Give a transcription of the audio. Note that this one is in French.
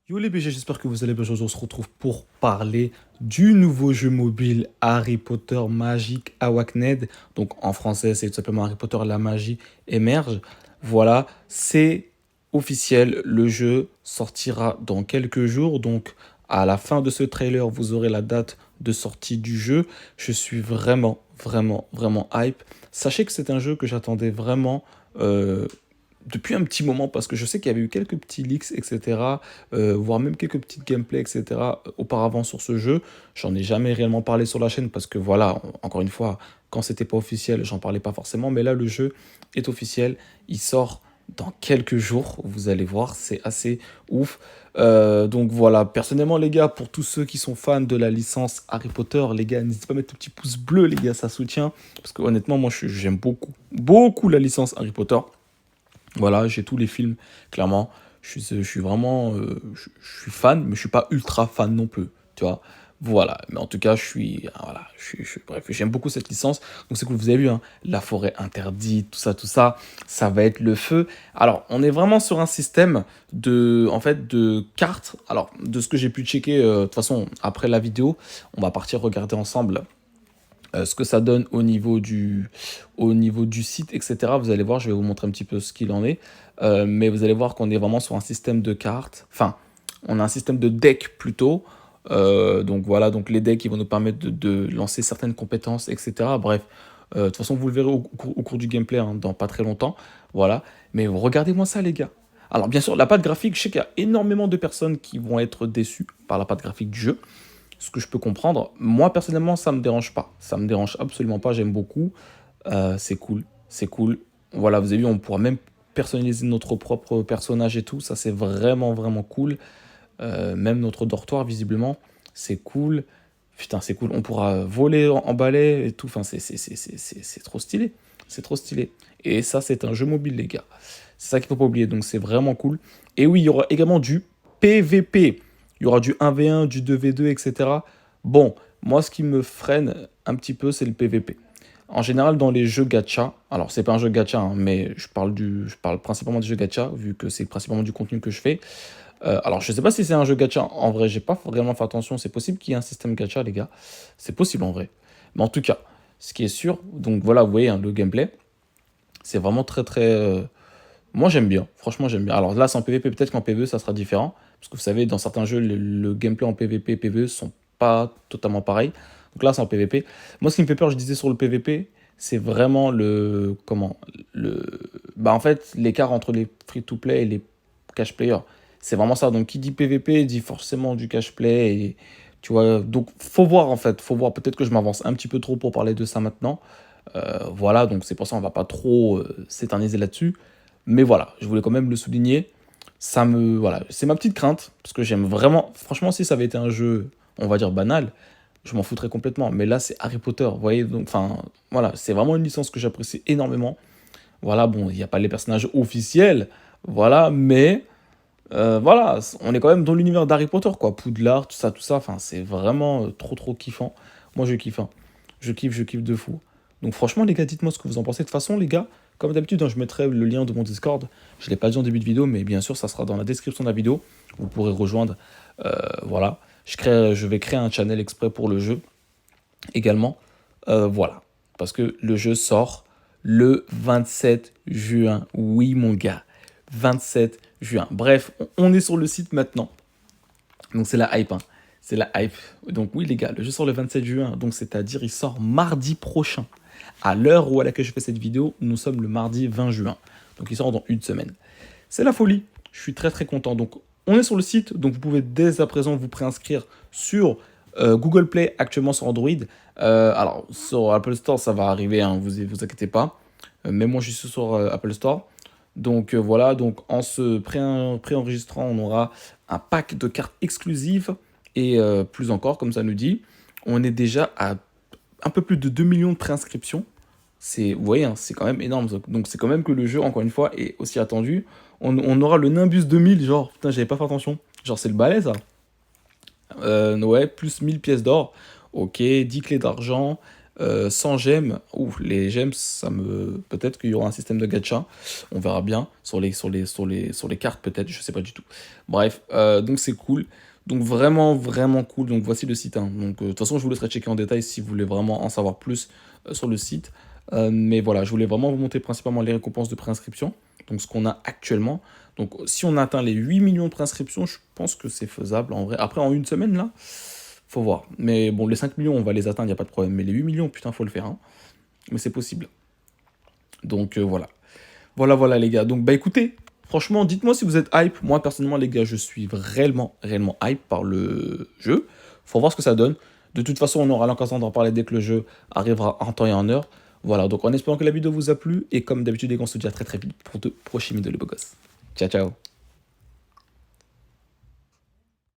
Yo les BG, j'espère que vous allez bien. Aujourd'hui, on se retrouve pour parler du nouveau jeu mobile Harry Potter Magic Awakened. Donc en français, c'est tout simplement Harry Potter la magie émerge. Voilà, c'est officiel. Le jeu sortira dans quelques jours. Donc à la fin de ce trailer, vous aurez la date de sortie du jeu. Je suis vraiment hype. Sachez que c'est un jeu que j'attendais vraiment. Depuis un petit moment parce que je sais qu'il y avait eu quelques petits leaks, etc., voire même quelques petites gameplays, etc., auparavant sur ce jeu. J'en ai jamais réellement parlé sur la chaîne parce que voilà, encore une fois, quand c'était pas officiel, j'en parlais pas forcément, mais là le jeu est officiel, il sort dans quelques jours, vous allez voir, c'est assez ouf. Donc voilà, personnellement les gars, pour tous ceux qui sont fans de la licence Harry Potter, les gars, n'hésitez pas à mettre le petit pouce bleu, les gars, ça soutient, parce que honnêtement, moi j'aime beaucoup la licence Harry Potter. Voilà, j'ai tous les films, clairement. Je suis vraiment. Je suis fan, mais je suis pas ultra fan non plus. Tu vois. Voilà. Mais en tout cas, je suis. Voilà. Bref, j'aime beaucoup cette licence. Donc, c'est cool. Vous avez vu, hein, la forêt interdite, tout ça, tout ça. Ça va être le feu. Alors, on est vraiment sur un système de. En fait, de cartes. Alors, de ce que j'ai pu checker, de toute façon, après la vidéo, on va partir regarder ensemble ce que ça donne au niveau du site, etc. Vous allez voir, je vais vous montrer un petit peu ce qu'il en est. Mais vous allez voir qu'on est vraiment sur un système de cartes. Enfin, on a un système de deck plutôt. Donc voilà, donc les decks qui vont nous permettre de lancer certaines compétences, etc. Bref, de toute façon, vous le verrez au cours du gameplay hein, dans pas très longtemps. Voilà. Mais regardez-moi ça, les gars. Alors, bien sûr, la patte graphique, je sais qu'il y a énormément de personnes qui vont être déçues par la patte graphique du jeu, ce que je peux comprendre. Moi, personnellement, ça me dérange pas. Ça me dérange absolument pas, j'aime beaucoup. C'est cool, c'est cool. Voilà, vous avez vu, on pourra même personnaliser notre propre personnage et tout. Ça, c'est vraiment cool. Même notre dortoir, visiblement, c'est cool. Putain, c'est cool. On pourra voler en balai et tout. Enfin, c'est trop stylé. C'est trop stylé. Et ça, c'est un jeu mobile, les gars. C'est ça qu'il faut pas oublier. Donc, c'est vraiment cool. Et oui, il y aura également du PVP. Il y aura du 1v1, du 2v2, etc. Bon, moi, ce qui me freine un petit peu, c'est le PVP. En général, dans les jeux gacha, alors c'est pas un jeu gacha, hein, mais je parle principalement des jeux gacha, vu que c'est principalement du contenu que je fais. Alors, je sais pas si c'est un jeu gacha. En vrai, j'ai pas vraiment fait attention. C'est possible qu'il y ait un système gacha, les gars. C'est possible en vrai. Mais en tout cas, ce qui est sûr, donc voilà, vous voyez, hein, le gameplay, c'est vraiment très. Moi, j'aime bien. Franchement, j'aime bien. Alors là, c'est en PvP. Peut-être qu'en PvE, ça sera différent. Parce que vous savez, dans certains jeux, le gameplay en PvP et PvE sont pas totalement pareils. Donc là, c'est en PvP. Moi, ce qui me fait peur, je disais sur le PvP, c'est vraiment le. Comment le. Bah, en fait, l'écart entre les free-to-play et les cash players. C'est vraiment ça. Donc, qui dit PvP dit forcément du cash play. Et, tu vois, donc, faut voir en fait. Faut voir. Peut-être que je m'avance un petit peu trop pour parler de ça maintenant. Voilà, donc c'est pour ça qu'on va pas trop s'éterniser là-dessus. Mais voilà, je voulais quand même le souligner. Voilà, c'est ma petite crainte parce que j'aime vraiment. Franchement, si ça avait été un jeu, on va dire banal, je m'en foutrais complètement. Mais là, c'est Harry Potter, vous voyez. Donc, enfin, voilà, c'est vraiment une licence que j'apprécie énormément. Voilà, bon, il n'y a pas les personnages officiels, voilà, mais voilà, on est quand même dans l'univers d'Harry Potter, quoi. Poudlard, tout ça. Enfin, c'est vraiment trop kiffant. Moi, je kiffe, hein. Je kiffe de fou. Donc, franchement, les gars, dites-moi ce que vous en pensez. De toute façon, les gars, comme d'habitude, hein, je mettrai le lien de mon Discord. Je ne l'ai pas dit en début de vidéo, mais bien sûr, ça sera dans la description de la vidéo. Vous pourrez rejoindre. Voilà. Je vais créer un channel exprès pour le jeu également. Voilà. Parce que le jeu sort le 27 juin. Oui, mon gars. 27 juin. Bref, on est sur le site maintenant. Donc c'est la hype, hein. C'est la hype. Donc oui, les gars, le jeu sort le 27 juin. Donc c'est-à-dire, il sort mardi prochain. À l'heure où à laquelle je fais cette vidéo, nous sommes le mardi 20 juin. Donc il sort dans une semaine. C'est la folie. Je suis très content. Donc on est sur le site. Donc vous pouvez dès à présent vous préinscrire sur Google Play actuellement sur Android. Alors sur Apple Store, ça va arriver, hein, vous inquiétez pas. Mais moi je suis sur Apple Store. Donc voilà, donc en se préenregistrant, on aura un pack de cartes exclusives et plus encore, comme ça nous dit. On est déjà à un peu plus de 2 millions de préinscriptions. Vous voyez, hein, c'est quand même énorme. Donc c'est quand même que le jeu, encore une fois, est aussi attendu. On aura le Nimbus 2000, genre, putain, j'avais pas fait attention. Genre, c'est le balai, ça. Ouais, plus 1000 pièces d'or. Ok, 10 clés d'argent. sans gemmes, ouf, les gemmes, ça me... Peut-être qu'il y aura un système de gacha, on verra bien, sur les cartes peut-être, je sais pas du tout. Bref, donc c'est cool. Donc vraiment, vraiment cool. Donc voici le site, hein. Donc de toute façon, je vous laisserai checker en détail si vous voulez vraiment en savoir plus sur le site. Mais voilà, je voulais vraiment vous montrer principalement les récompenses de préinscription. Donc ce qu'on a actuellement. Donc si on atteint les 8 millions de préinscriptions, je pense que c'est faisable en vrai. Après, en une semaine, là, faut voir. Mais bon, les 5 millions, on va les atteindre, il n'y a pas de problème. Mais les 8 millions, putain, faut le faire, hein. Mais c'est possible. Donc voilà. Voilà, voilà, les gars. Donc, bah écoutez, franchement, dites-moi si vous êtes hype. Moi, personnellement, les gars, je suis réellement, réellement hype par le jeu. Faut voir ce que ça donne. De toute façon, on aura l'occasion d'en parler dès que le jeu arrivera en temps et en heure. Voilà, donc en espérant que la vidéo vous a plu. Et comme d'habitude, les gars, on se dit à très très vite pour de prochaines vidéos, les beaux gosses. Ciao, ciao.